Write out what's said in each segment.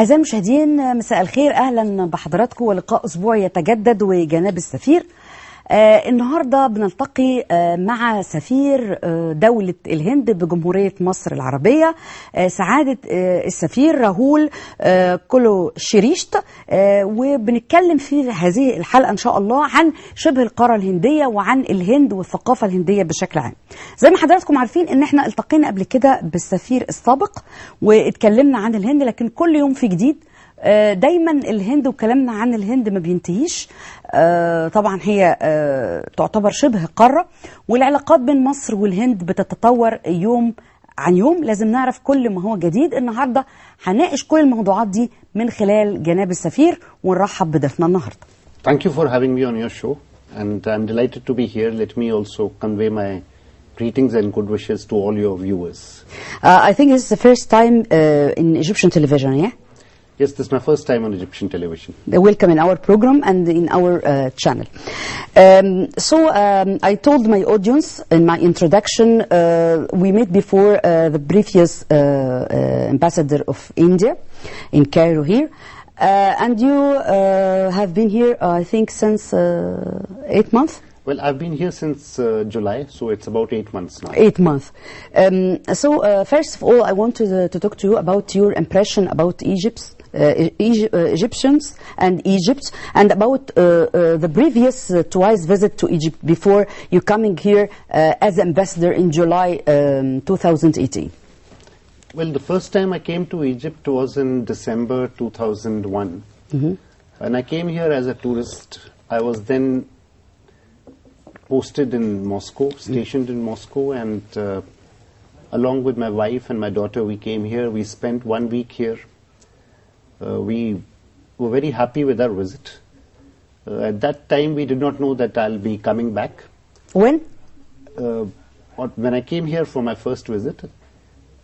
أعزائي المشاهدين، مساء الخير، أهلا بحضراتكم ولقاء أسبوعي يتجدد وجناب السفير. النهاردة بنلتقي مع سفير دولة الهند بجمهورية مصر العربية، سعادة السفير راهول كولو شريشت، وبنتكلم في هذه الحلقة إن شاء الله عن شبه القارة الهندية وعن الهند والثقافة الهندية بشكل عام. زي ما حضراتكم عارفين إن احنا التقينا قبل كده بالسفير السابق واتكلمنا عن الهند، لكن كل يوم في جديد. دايما الهند وكلامنا عن الهند ما بينتهيش. طبعا هي تعتبر شبه قارة، والعلاقات بين مصر والهند بتتطور يوم عن يوم. لازم نعرف كل ما هو جديد. النهاردة هنناقش كل الموضوعات دي من خلال جناب السفير، ونرحب بضيفنا النهاردة. Thank you for having me on your show, and I'm delighted to be here. Let me also convey my greetings and good wishes to all your viewers. I think this is the first time in Egyptian television, yeah? Yes, this is my first time on Egyptian television. Welcome in our program and in our channel. I told my audience in my introduction, we met before the previous ambassador of India in Cairo here. And you have been here, I think, since 8 months? Well, I've been here since July, so it's about 8 months now. 8 months. First of all, I want to talk to you about your impression about Egyptians and Egypt, and about the previous twice visit to Egypt before you coming here as ambassador in July 2018. Well, the first time I came to Egypt was in December 2001. Mm-hmm. When I came here as a tourist, I was then posted in Moscow, stationed in Moscow, and along with my wife and my daughter, we came here. We spent 1 week here. We were very happy with our visit. At that time, we did not know that I'll be coming back. When? When I came here for my first visit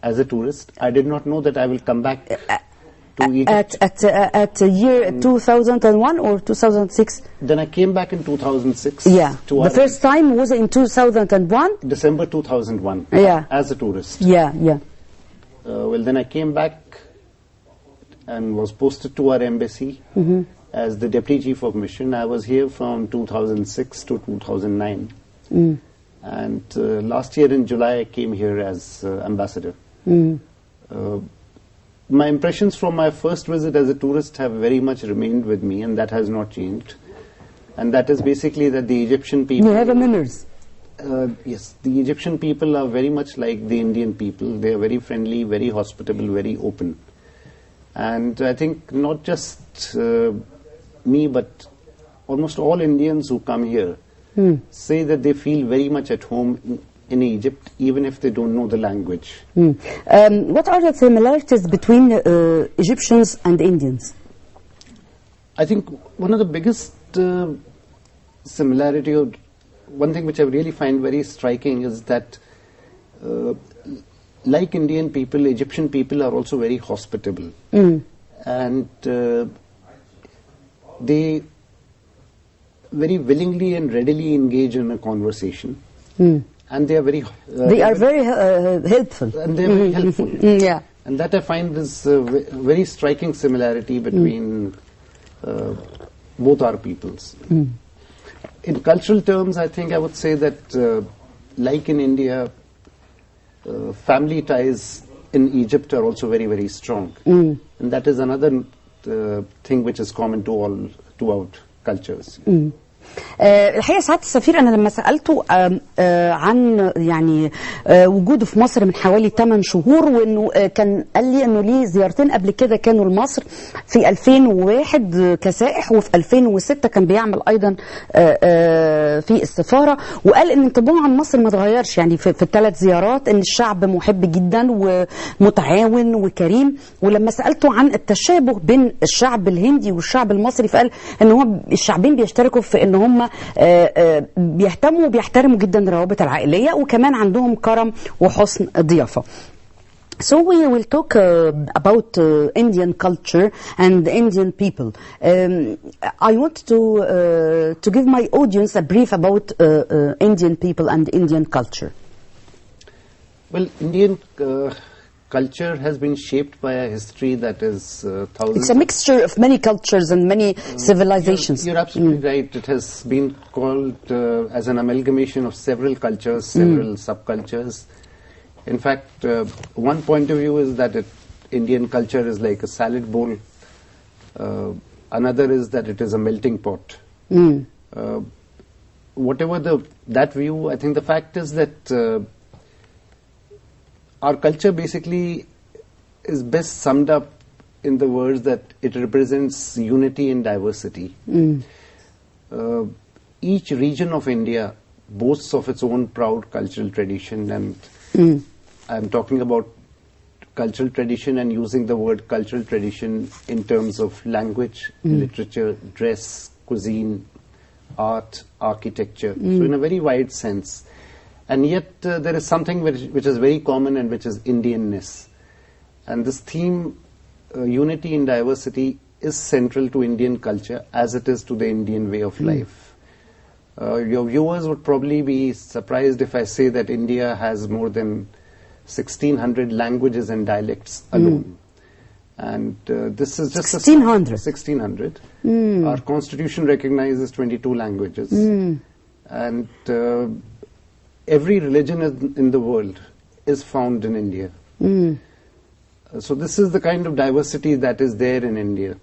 as a tourist, I did not know that I will come back to Egypt. At year 2001 or 2006? Then I came back in 2006. Yeah. The first time was in 2001? December 2001. Yeah. As a tourist. Yeah, yeah. Well, then I came back and was posted to our embassy as the Deputy Chief of Mission. I was here from 2006 to 2009. And last year in July, I came here as ambassador. My impressions from my first visit as a tourist have very much remained with me, and that has not changed. And that is basically that the Egyptian people... You have memories? Yes, the Egyptian people are very much like the Indian people. They are very friendly, very hospitable, very open. And I think not just me, but almost all Indians who come here say that they feel very much at home in Egypt, even if they don't know the language. What are the similarities between Egyptians and Indians? I think one of the biggest similarity, or one thing which I really find very striking, is that like Indian people, Egyptian people are also very hospitable. And they very willingly and readily engage in a conversation. And they are very... they are very helpful. And they are very helpful. Yeah. And that I find is a very striking similarity between both our peoples. In cultural terms, I think I would say that like in India, family ties in Egypt are also very, very strong. And that is another thing which is common to all throughout cultures. الحقيقة سعادة السفير، أنا لما سألته عن يعني وجوده في مصر من حوالي 8 شهور، وإنه كان قال لي إنه ليه زيارتين قبل كده كانوا لمصر في 2001 كسائح، وفي 2006 كان بيعمل أيضا في السفارة، وقال إن انطباعه عن مصر ما اتغيرش يعني في ال3 زيارات، إن الشعب محب جدا ومتعاون وكريم. ولما سألته عن التشابه بين الشعب الهندي والشعب المصري، فقال إن هو الشعبين بيشتركوا في إن هم بيهتموا وبيحترموا جدا الروابط العائلية، وكمان عندهم كرم وحسن ضيافة. So we will talk about Indian culture and Indian people. I want to give my audience a brief about Indian people and Indian culture. Well, Indian culture has been shaped by a history that is thousands. It's a mixture of many cultures and many civilizations. You're absolutely right. It has been called as an amalgamation of several cultures, several subcultures. In fact, one point of view is that Indian culture is like a salad bowl. Another is that it is a melting pot. Whatever that view, I think the fact is that our culture basically is best summed up in the words that it represents unity in diversity. Each region of India boasts of its own proud cultural tradition, and I'm talking about cultural tradition and using the word cultural tradition in terms of language, literature, dress, cuisine, art, architecture, so in a very wide sense. And yet there is something which is very common, and which is Indianness. And this theme, unity in diversity, is central to Indian culture as it is to the Indian way of life. Your viewers would probably be surprised if I say that India has more than 1,600 languages and dialects alone. And this is just 1,600. 1,600. Our constitution recognizes 22 languages. And every religion in the world is found in India. So this is the kind of diversity that is there in India.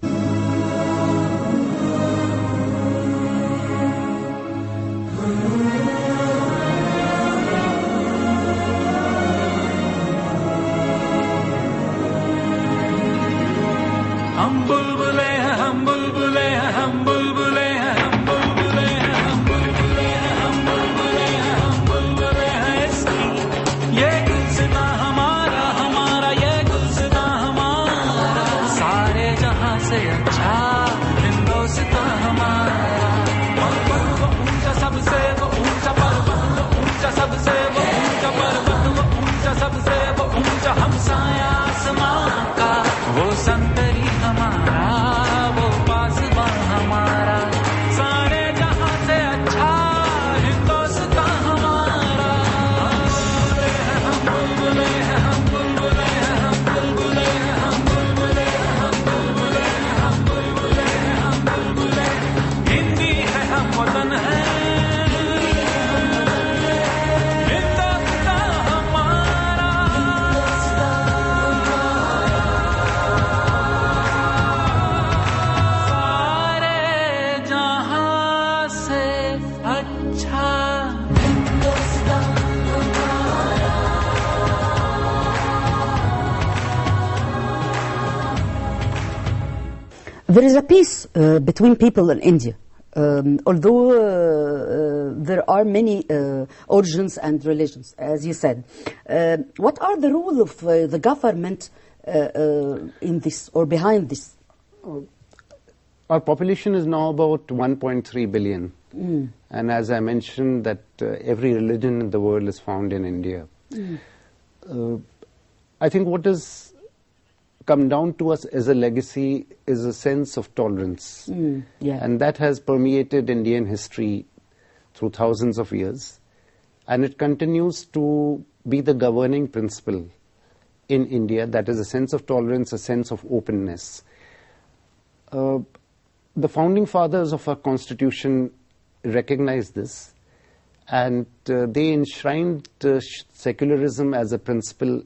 There is a peace between people in India, although there are many origins and religions, as you said. What are the role of the government in this or behind this? Our population is now about 1.3 billion. And as I mentioned, that every religion in the world is found in India. I think what has come down to us as a legacy is a sense of tolerance. And that has permeated Indian history through thousands of years. And it continues to be the governing principle in India, that is a sense of tolerance, a sense of openness. The founding fathers of our constitution recognized this, and they enshrined secularism as a principle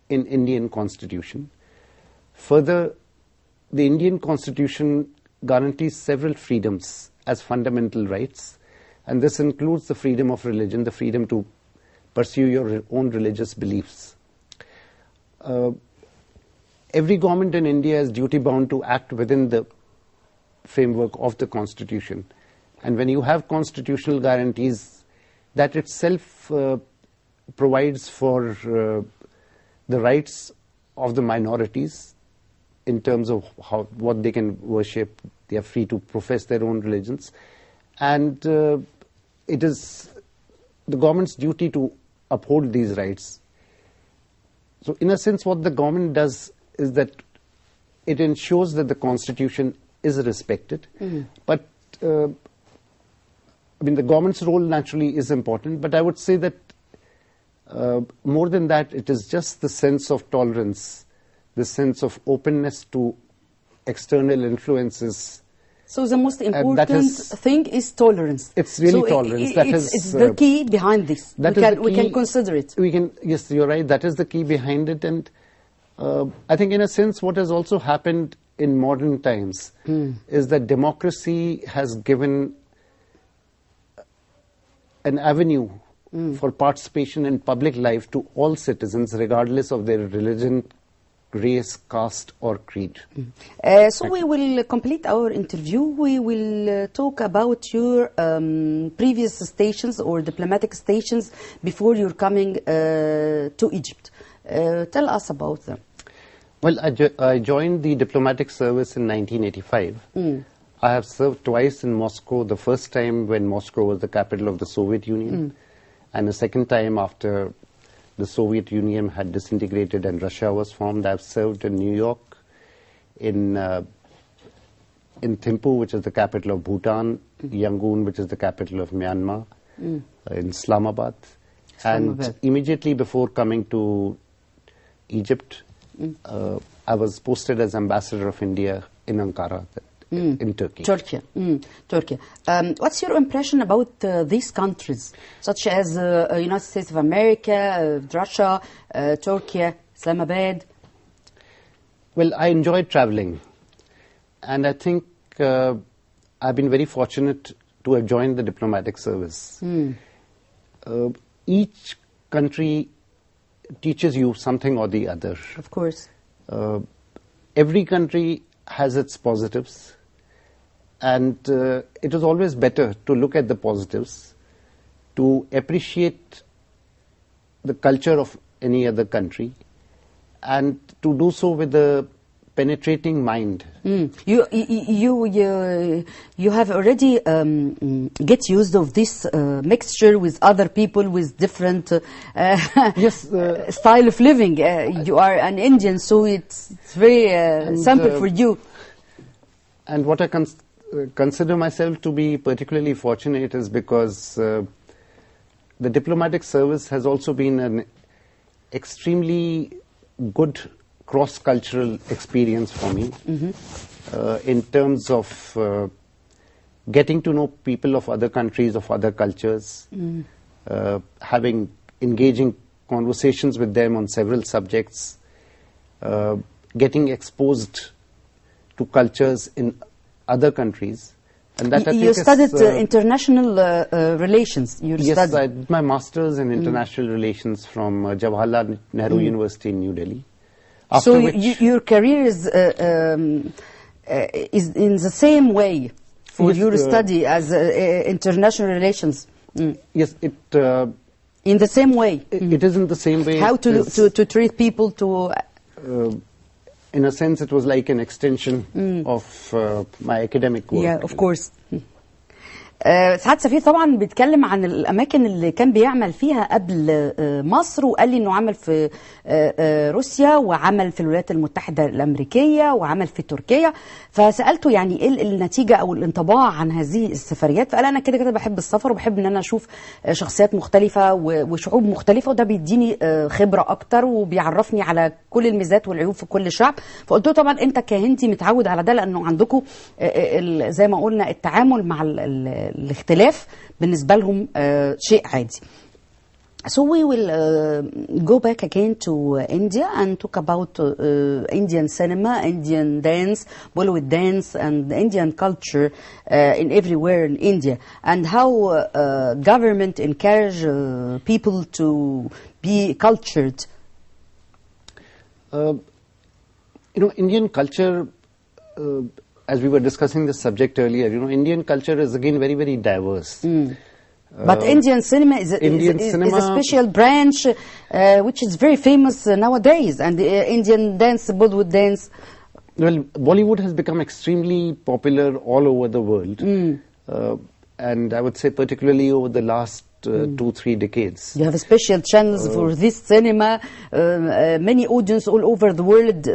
in Indian constitution. Further, the Indian constitution guarantees several freedoms as fundamental rights, and this includes the freedom of religion, the freedom to pursue your own religious beliefs. Every government in India is duty-bound to act within the framework of the constitution. And when you have constitutional guarantees, that itself provides for the rights of the minorities in terms of what they can worship. They are free to profess their own religions. And it is the government's duty to uphold these rights. So in a sense, what the government does is that it ensures that the constitution is respected. But I mean, the government's role naturally is important, but I would say that more than that, it is just the sense of tolerance, the sense of openness to external influences. So the most important thing is tolerance. It's really tolerance. It's the key behind this. We can consider it. Yes, you're right. That is the key behind it. And I think in a sense what has also happened in modern times is that democracy has given an avenue for participation in public life to all citizens, regardless of their religion, race, caste or creed. So we will complete our interview. We will talk about your previous stations or diplomatic stations before you're coming to Egypt. Tell us about them. Well, I joined the diplomatic service in 1985. I have served twice in Moscow, the first time when Moscow was the capital of the Soviet Union, and the second time after the Soviet Union had disintegrated and Russia was formed. I've served in New York, in Thimphu, which is the capital of Bhutan, Yangon, which is the capital of Myanmar, in Islamabad. And immediately before coming to Egypt, I was posted as Ambassador of India in Ankara, in Turkey. Turkey. What's your impression about these countries, such as United States of America, Russia, Turkey, Islamabad? Well, I enjoy traveling, and I think I've been very fortunate to have joined the diplomatic service. Each country teaches you something or the other. Of course. Every country has its positives, and it is always better to look at the positives, to appreciate the culture of any other country, and to do so with a penetrating mind. You have already get used of this mixture with other people with different style of living. You are an Indian, so it's very simple for you. And what I consider myself to be particularly fortunate is because the diplomatic service has also been an extremely good cross-cultural experience for me in terms of getting to know people of other countries, of other cultures, having engaging conversations with them on several subjects, getting exposed to cultures in other countries. And that you studied international relations. Yes, I did my master's in international relations from Jawaharlal Nehru University in New Delhi. So your career is in the same way for your study as international relations. Yes, it in the same way. It is in the same way. How to treat people to. In a sense, it was like an extension of my academic work. Yeah, of course. سعادة سفير طبعا بيتكلم عن الأماكن اللي كان بيعمل فيها قبل مصر، وقال لي إنه عمل في روسيا وعمل في الولايات المتحدة الأمريكية وعمل في تركيا. فسألته يعني إيه النتيجة أو الانطباع عن هذه السفريات، فقال أنا كده بحب السفر وبحب إن أنا أشوف شخصيات مختلفة وشعوب مختلفة، وده بيديني خبرة أكتر وبيعرفني على كل الميزات والعيوب في كل شعب. فقلت له طبعا أنت كهندي متعود على ده، لأنه عندكم زي ما قلنا التعامل مع الاختلاف بالنسبة لهم شيء عادي. So we will go back again to India and talk about Indian cinema, Indian dance, Bollywood dance, and Indian culture in everywhere in India, and how government encourage people to be cultured. Indian culture, as we were discussing this subject earlier, Indian culture is again very, very diverse. But Indian cinema is a special branch which is very famous nowadays, and Indian dance, Bollywood dance. Well, Bollywood has become extremely popular all over the world, and I would say particularly over the last 2-3 decades. You have special channels for this cinema, many audience all over the world.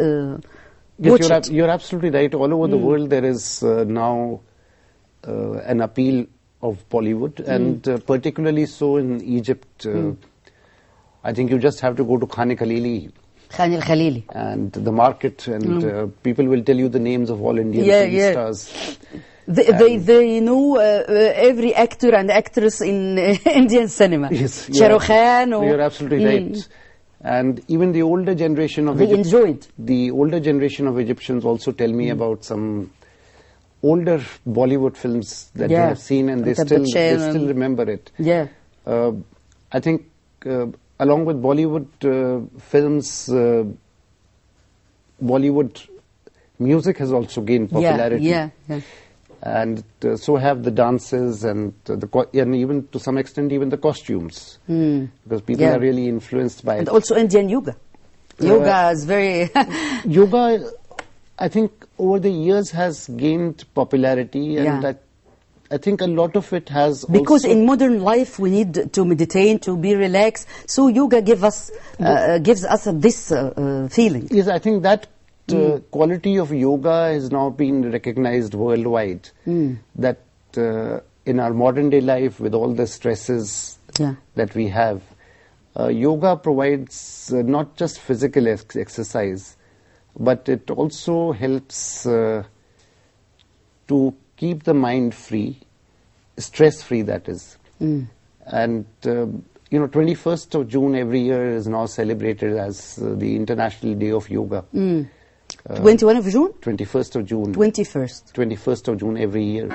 Yes, you're absolutely right. All over the world there is now an appeal of Bollywood, and particularly so in Egypt. I think you just have to go to Khan Khalili Khan al-Khalili and the market, and people will tell you the names of all Indian film stars. They know every actor and actress in Indian cinema. Yes, Shah Rukh Khan. You're absolutely right. And even the older generation of the older generation of Egyptians also tell me about some older Bollywood films that they have seen, and they still remember it. Yeah. I think along with Bollywood films, Bollywood music has also gained popularity. Yeah. And so have the dances and and even to some extent even the costumes, because people are really influenced by it. And also Indian yoga. Yoga is very yoga, I think over the years has gained popularity, and I think a lot of it has because also, in modern life we need to meditate, to be relaxed, so yoga gives us this feeling. Yes, I think that quality of yoga has now been recognized worldwide. That in our modern day life, with all the stresses that we have, yoga provides not just physical exercise, but it also helps to keep the mind free, stress free, that is. And 21st of June every year is now celebrated as the International Day of Yoga. 21 of June? 21st of June. 21st of June every year.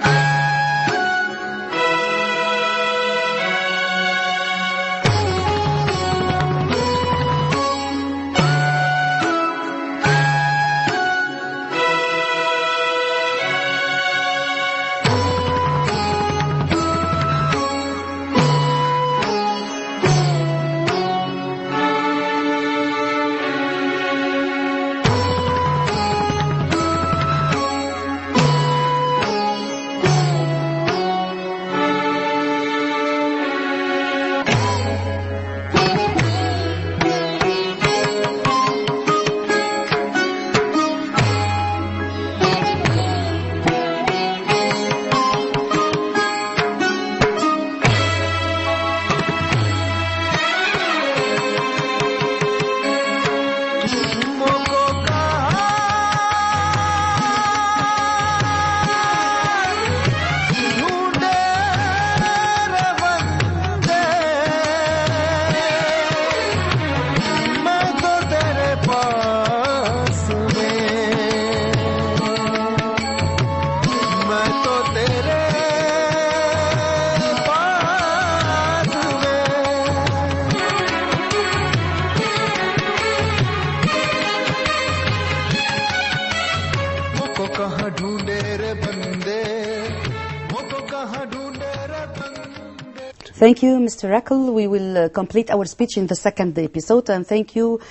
Thank you, Mr. Rackle. We will complete our speech in the second episode, and thank you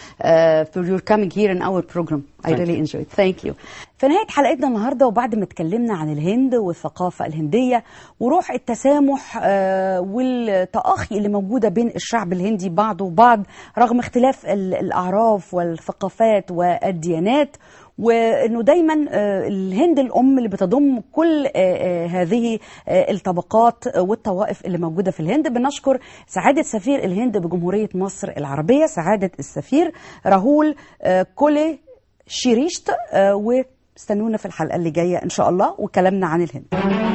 for your coming here in our program. I really enjoyed. Thank you. في نهاية حلقتنا النهاردة، وبعد ما اتكلمنا عن الهند والثقافة الهندية وروح التسامح والتآخي اللي موجودة بين الشعب الهندي بعضه وبعض رغم اختلاف الأعراف والثقافات والديانات، وانه دايما الهند الام اللي بتضم كل هذه الطبقات والطوائف اللي موجوده في الهند. بنشكر سعاده سفير الهند بجمهوريه مصر العربيه، سعاده السفير راهول كولي شيريشت، واستنونا في الحلقه اللي جايه ان شاء الله وكلامنا عن الهند.